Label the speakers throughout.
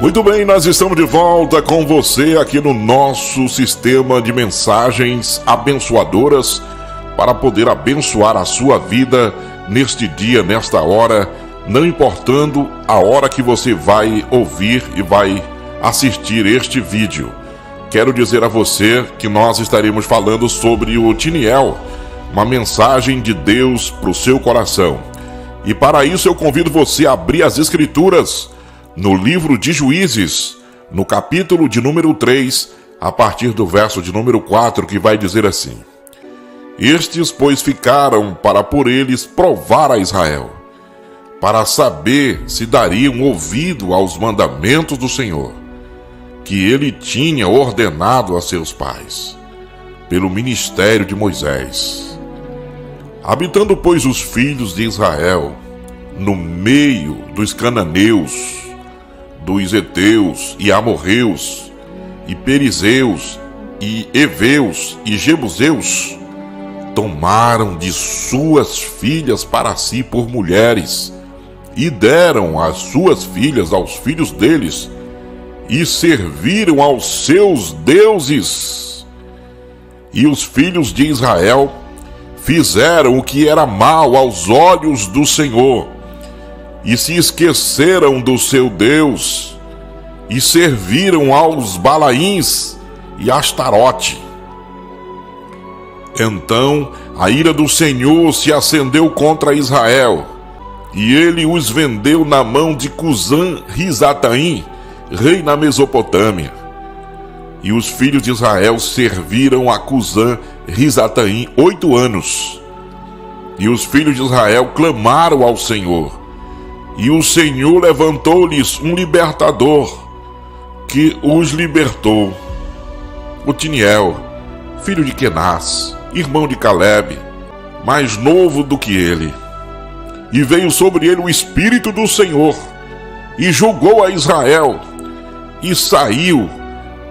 Speaker 1: Muito bem, nós estamos de volta com você aqui no nosso sistema de mensagens abençoadoras para poder abençoar a sua vida neste dia, nesta hora, não importando a hora que você vai ouvir e vai assistir este vídeo. Quero dizer a você que nós estaremos falando sobre o Otiniel, uma mensagem de Deus para o seu coração. E para isso eu convido você a abrir as Escrituras no livro de Juízes, no capítulo de número 3, a partir do verso de número 4, que vai dizer assim: Estes, pois, ficaram para por eles provar a Israel, para saber se dariam ouvido aos mandamentos do Senhor, que ele tinha ordenado a seus pais, pelo ministério de Moisés. Habitando, pois, os filhos de Israel no meio dos cananeus, dos heteus e amorreus, e perizeus, e heveus e jebuseus, tomaram de suas filhas para si por mulheres, e deram as suas filhas aos filhos deles, e serviram aos seus deuses. E os filhos de Israel fizeram o que era mal aos olhos do Senhor, e se esqueceram do seu Deus, e serviram aos Balaíns e Astarote. Então a ira do Senhor se acendeu contra Israel, e ele os vendeu na mão de Cusã-Risataim, rei na Mesopotâmia. E os filhos de Israel serviram a Cusã-Risataim 8 anos. E os filhos de Israel clamaram ao Senhor, e o Senhor levantou-lhes um libertador, que os libertou, Otiniel, filho de Kenaz, irmão de Calebe, mais novo do que ele. E veio sobre ele o Espírito do Senhor, e julgou a Israel, e saiu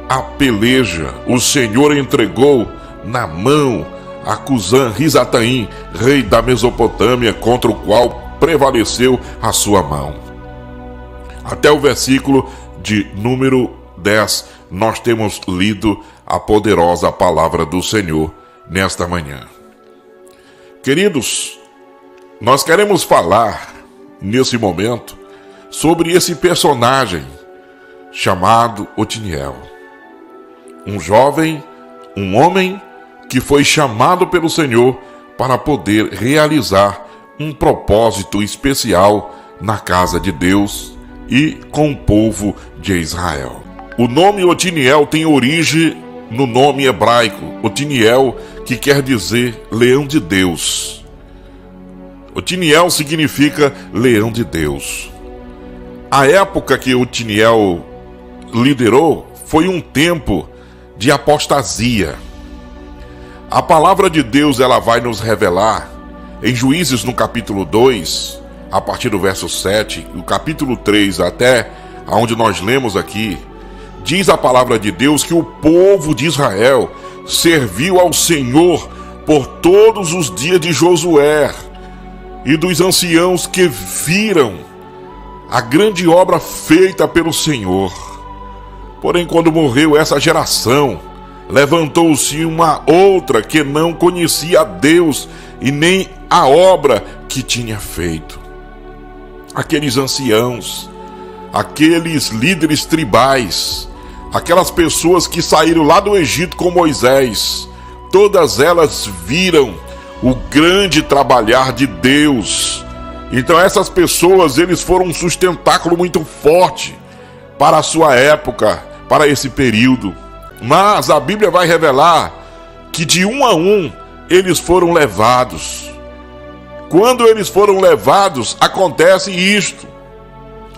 Speaker 1: a peleja. O Senhor entregou na mão a Cusã-Risataim, rei da Mesopotâmia, contra o qual prevaleceu a sua mão. Até o versículo de número 10, nós temos lido a poderosa palavra do Senhor nesta manhã. Queridos, nós queremos falar nesse momento sobre esse personagem chamado Otiniel. Um jovem, um homem que foi chamado pelo Senhor para poder realizar um propósito especial na casa de Deus e com o povo de Israel. O nome Otiniel tem origem no nome hebraico, Otiniel, que quer dizer leão de Deus. Otiniel significa leão de Deus. A época que Otiniel liderou foi um tempo de apostasia. A palavra de Deus, ela vai nos revelar em Juízes, no capítulo 2, a partir do verso 7, o capítulo 3 até onde nós lemos aqui, diz a palavra de Deus que o povo de Israel serviu ao Senhor por todos os dias de Josué e dos anciãos que viram a grande obra feita pelo Senhor. Porém, quando morreu essa geração, levantou-se uma outra que não conhecia a Deus e nem a obra que tinha feito. Aqueles anciãos, aqueles líderes tribais, aquelas pessoas que saíram lá do Egito com Moisés, todas elas viram o grande trabalhar de Deus. Então essas pessoas, eles foram um sustentáculo muito forte para a sua época, para esse período. Mas a Bíblia vai revelar que de um a um eles foram levados. Quando eles foram levados, acontece isto.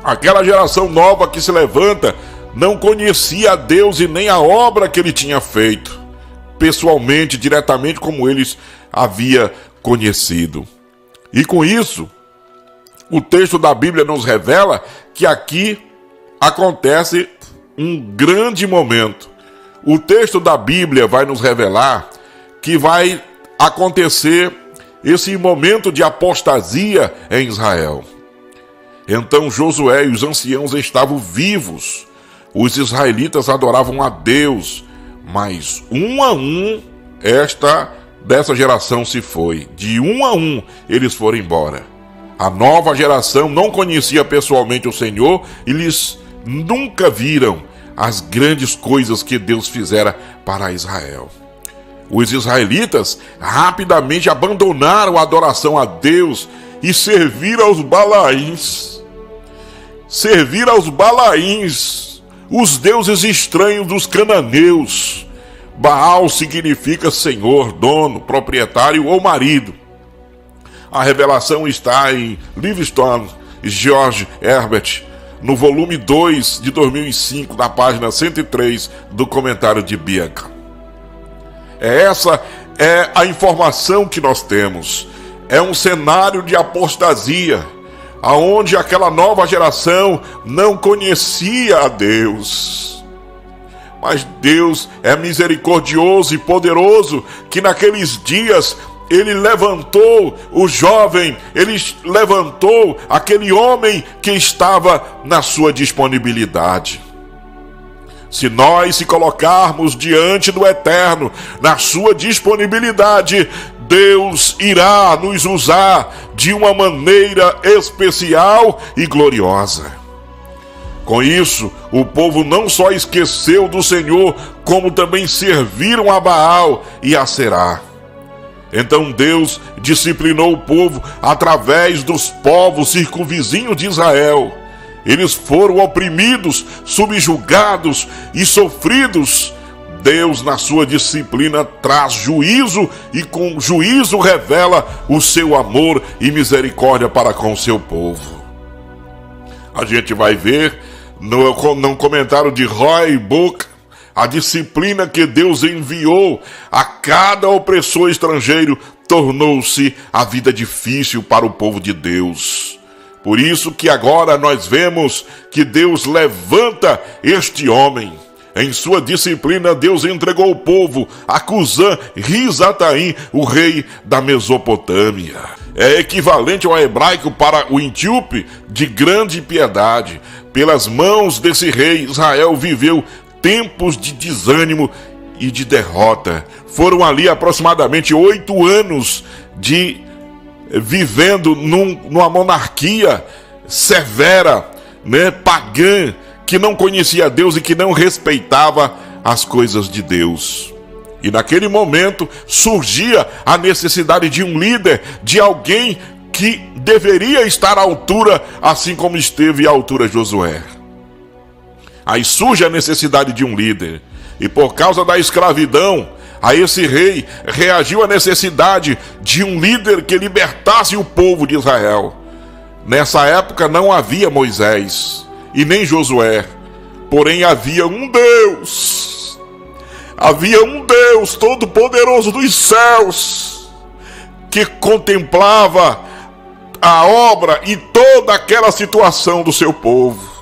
Speaker 1: Aquela geração nova que se levanta não conhecia a Deus e nem a obra que ele tinha feito, pessoalmente, diretamente, como eles havia conhecido. E com isso, o texto da Bíblia nos revela que aqui acontece um grande momento. O texto da Bíblia vai nos revelar que vai acontecer esse momento de apostasia em Israel. Então Josué e os anciãos estavam vivos. Os israelitas adoravam a Deus, mas um a um dessa geração se foi. De um a um eles foram embora. A nova geração não conhecia pessoalmente o Senhor e eles nunca viram as grandes coisas que Deus fizera para Israel. Os israelitas rapidamente abandonaram a adoração a Deus e serviram aos Balaíns. Servir aos Balaíns, os deuses estranhos dos cananeus. Baal significa senhor, dono, proprietário ou marido. A revelação está em Livingstone George Herbert, no volume 2 de 2005, na página 103 do comentário de Bianca. Essa é a informação que nós temos. É um cenário de apostasia, aonde aquela nova geração não conhecia a Deus. Mas Deus é misericordioso e poderoso, que naqueles dias Ele levantou o jovem, Ele levantou aquele homem que estava na sua disponibilidade. Se nós se colocarmos diante do Eterno, na sua disponibilidade, Deus irá nos usar de uma maneira especial e gloriosa. Com isso, o povo não só esqueceu do Senhor, como também serviram a Baal e a Será. Então Deus disciplinou o povo através dos povos circunvizinhos de Israel. Eles foram oprimidos, subjugados e sofridos. Deus, na sua disciplina, traz juízo e com juízo revela o seu amor e misericórdia para com o seu povo. A gente vai ver no comentário de Roy Book a disciplina que Deus enviou a cada opressor estrangeiro tornou-se a vida difícil para o povo de Deus. Por isso que agora nós vemos que Deus levanta este homem. Em sua disciplina, Deus entregou o povo a Cusã-Risataim, o rei da Mesopotâmia. É equivalente ao hebraico para o etíope de grande piedade. Pelas mãos desse rei, Israel viveu tempos de desânimo e de derrota. Foram ali aproximadamente 8 anos vivendo numa monarquia severa, pagã, que não conhecia Deus e que não respeitava as coisas de Deus. E naquele momento surgia a necessidade de um líder, de alguém que deveria estar à altura, assim como esteve à altura Josué. Aí surge a necessidade de um líder, e por causa da escravidão, a esse rei reagiu à necessidade de um líder que libertasse o povo de Israel. Nessa época não havia Moisés e nem Josué, porém havia um Deus todo-poderoso dos céus, que contemplava a obra e toda aquela situação do seu povo.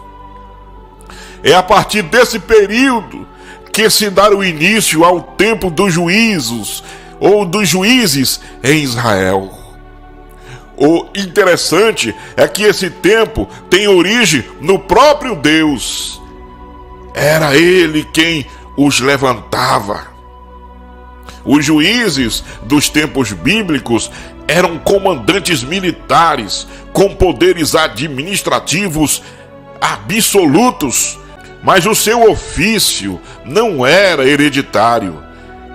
Speaker 1: É a partir desse período que se dá o início ao tempo dos juízos, ou dos juízes em Israel. O interessante é que esse tempo tem origem no próprio Deus. Era Ele quem os levantava. Os juízes dos tempos bíblicos eram comandantes militares com poderes administrativos absolutos, mas o seu ofício não era hereditário.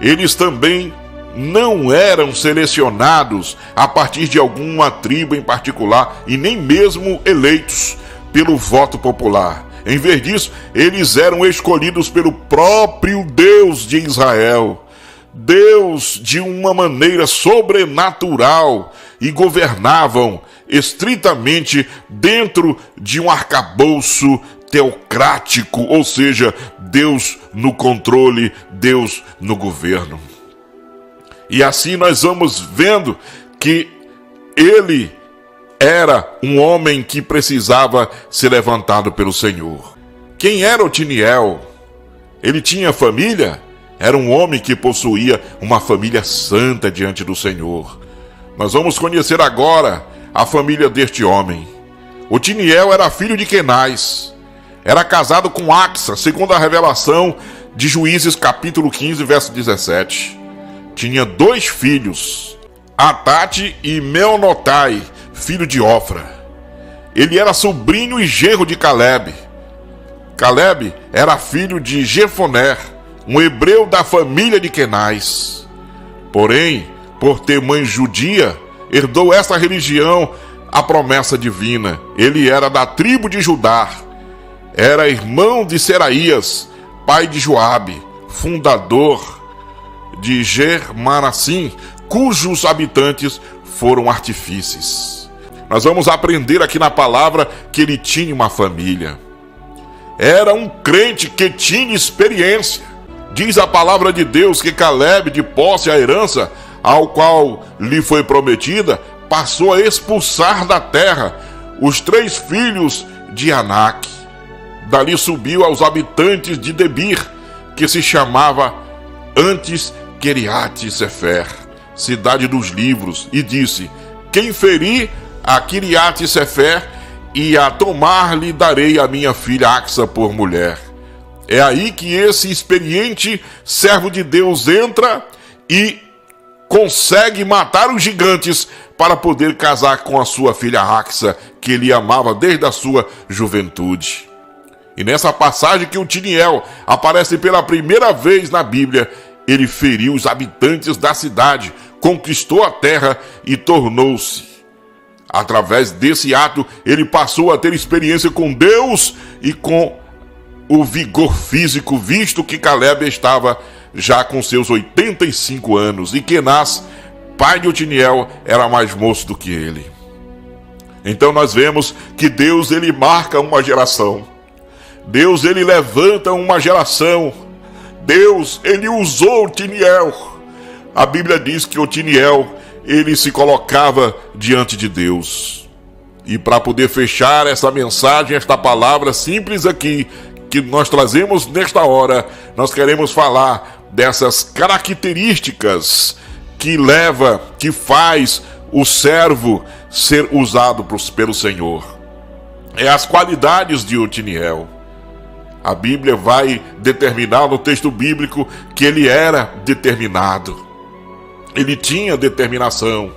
Speaker 1: Eles também não eram selecionados a partir de alguma tribo em particular e nem mesmo eleitos pelo voto popular. Em vez disso, eles eram escolhidos pelo próprio Deus de Israel. Deus de uma maneira sobrenatural, e governavam estritamente dentro de um arcabouço teocrático, ou seja, Deus no controle, Deus no governo. E assim nós vamos vendo que ele era um homem que precisava ser levantado pelo Senhor. Quem era Otiniel? Ele tinha família? Era um homem que possuía uma família santa diante do Senhor. Nós vamos conhecer agora a família deste homem. Otiniel era filho de Quenaz. Era casado com Axa, segundo a revelação de Juízes capítulo 15, verso 17. Tinha 2 filhos, Atate e Meonotai, filho de Ofra. Ele era sobrinho e genro de Caleb. Caleb era filho de Jefoné, um hebreu da família de Quenaz. Porém, por ter mãe judia, herdou essa religião a promessa divina. Ele era da tribo de Judá. Era irmão de Seraías, pai de Joabe, fundador de Germanassim, cujos habitantes foram artífices. Nós vamos aprender aqui na palavra que ele tinha uma família. Era um crente que tinha experiência. Diz a palavra de Deus que Caleb, de posse a herança ao qual lhe foi prometida, passou a expulsar da terra os 3 filhos de Anak. Dali subiu aos habitantes de Debir, que se chamava antes Quiriate Sefer, cidade dos livros, e disse: quem ferir a Quiriate Sefer e a tomar-lhe darei a minha filha Axa por mulher. É aí que esse experiente servo de Deus entra e consegue matar os gigantes para poder casar com a sua filha Axa, que ele amava desde a sua juventude. E nessa passagem que Otiniel aparece pela primeira vez na Bíblia, ele feriu os habitantes da cidade, conquistou a terra e tornou-se. Através desse ato, ele passou a ter experiência com Deus e com o vigor físico, visto que Caleb estava já com seus 85 anos e Quenaz, pai de Otiniel, era mais moço do que ele. Então nós vemos que Deus, ele marca uma geração. Deus, ele levanta uma geração. Deus, ele usou Otiniel. A Bíblia diz que Otiniel, ele se colocava diante de Deus. E para poder fechar essa mensagem, esta palavra simples aqui, que nós trazemos nesta hora, nós queremos falar dessas características que faz o servo ser usado pelo Senhor. É as qualidades de Otiniel. A Bíblia vai determinar no texto bíblico que ele era determinado. Ele tinha determinação.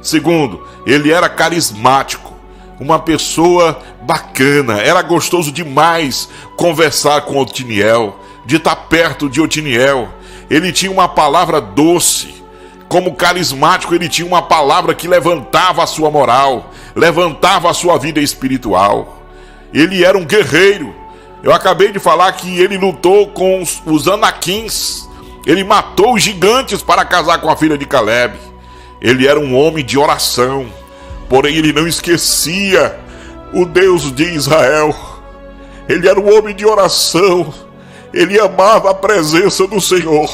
Speaker 1: Segundo, ele era carismático, uma pessoa bacana. Era gostoso demais conversar com Otiniel, de estar perto de Otiniel. Ele tinha uma palavra doce. Como carismático, ele tinha uma palavra que levantava a sua moral, levantava a sua vida espiritual. Ele era um guerreiro. Eu acabei de falar que ele lutou com os Anaquins. Ele matou os gigantes para casar com a filha de Caleb. Ele era um homem de oração. Porém, ele não esquecia o Deus de Israel. Ele era um homem de oração. Ele amava a presença do Senhor.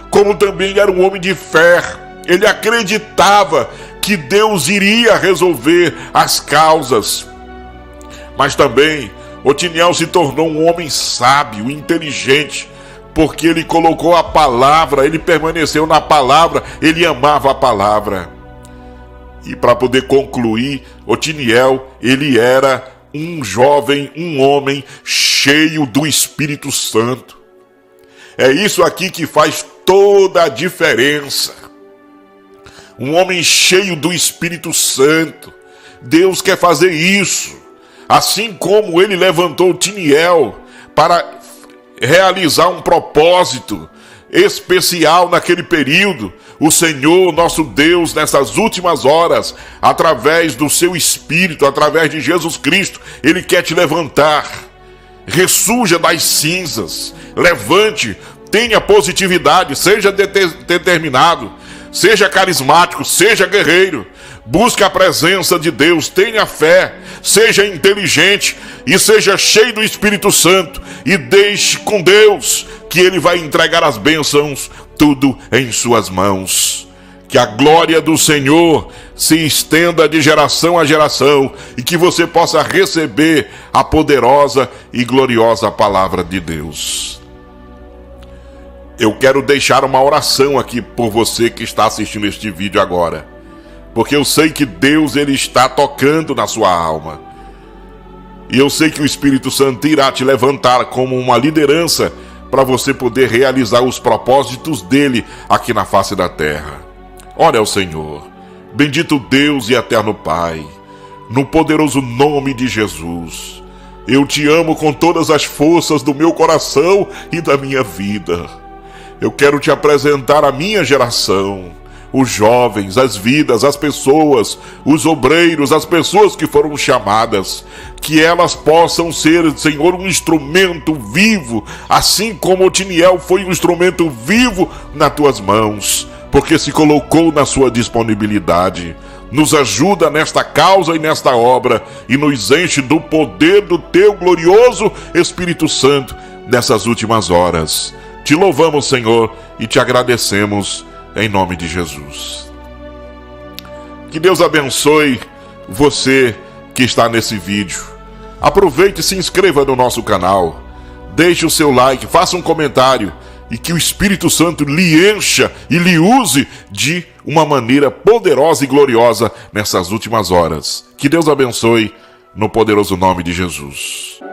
Speaker 1: Como também era um homem de fé. Ele acreditava que Deus iria resolver as causas. Mas também Otiniel se tornou um homem sábio, inteligente, porque ele colocou a palavra, ele permaneceu na palavra, ele amava a palavra. E para poder concluir, Otiniel, ele era um jovem, um homem cheio do Espírito Santo. É isso aqui que faz toda a diferença. Um homem cheio do Espírito Santo. Deus quer fazer isso. Assim como ele levantou Otiniel para realizar um propósito especial naquele período, o Senhor, nosso Deus, nessas últimas horas, através do seu Espírito, através de Jesus Cristo, ele quer te levantar. Ressurja das cinzas, levante, tenha positividade, seja determinado, seja carismático, seja guerreiro. Busque a presença de Deus, tenha fé, seja inteligente e seja cheio do Espírito Santo e deixe com Deus que Ele vai entregar as bênçãos, tudo em suas mãos. Que a glória do Senhor se estenda de geração a geração e que você possa receber a poderosa e gloriosa palavra de Deus. Eu quero deixar uma oração aqui por você que está assistindo este vídeo agora. Porque eu sei que Deus, ele está tocando na sua alma. E eu sei que o Espírito Santo irá te levantar como uma liderança para você poder realizar os propósitos dele aqui na face da terra. Ore ao Senhor. Bendito Deus e eterno Pai, no poderoso nome de Jesus, eu te amo com todas as forças do meu coração e da minha vida. Eu quero te apresentar a minha geração, os jovens, as vidas, as pessoas, os obreiros, as pessoas que foram chamadas, que elas possam ser, Senhor, um instrumento vivo, assim como Otiniel foi um instrumento vivo nas tuas mãos, porque se colocou na sua disponibilidade. Nos ajuda nesta causa e nesta obra e nos enche do poder do teu glorioso Espírito Santo nessas últimas horas. Te louvamos, Senhor, e te agradecemos em nome de Jesus. Que Deus abençoe você que está nesse vídeo. Aproveite e se inscreva no nosso canal. Deixe o seu like, faça um comentário e que o Espírito Santo lhe encha e lhe use de uma maneira poderosa e gloriosa nessas últimas horas. Que Deus abençoe no poderoso nome de Jesus.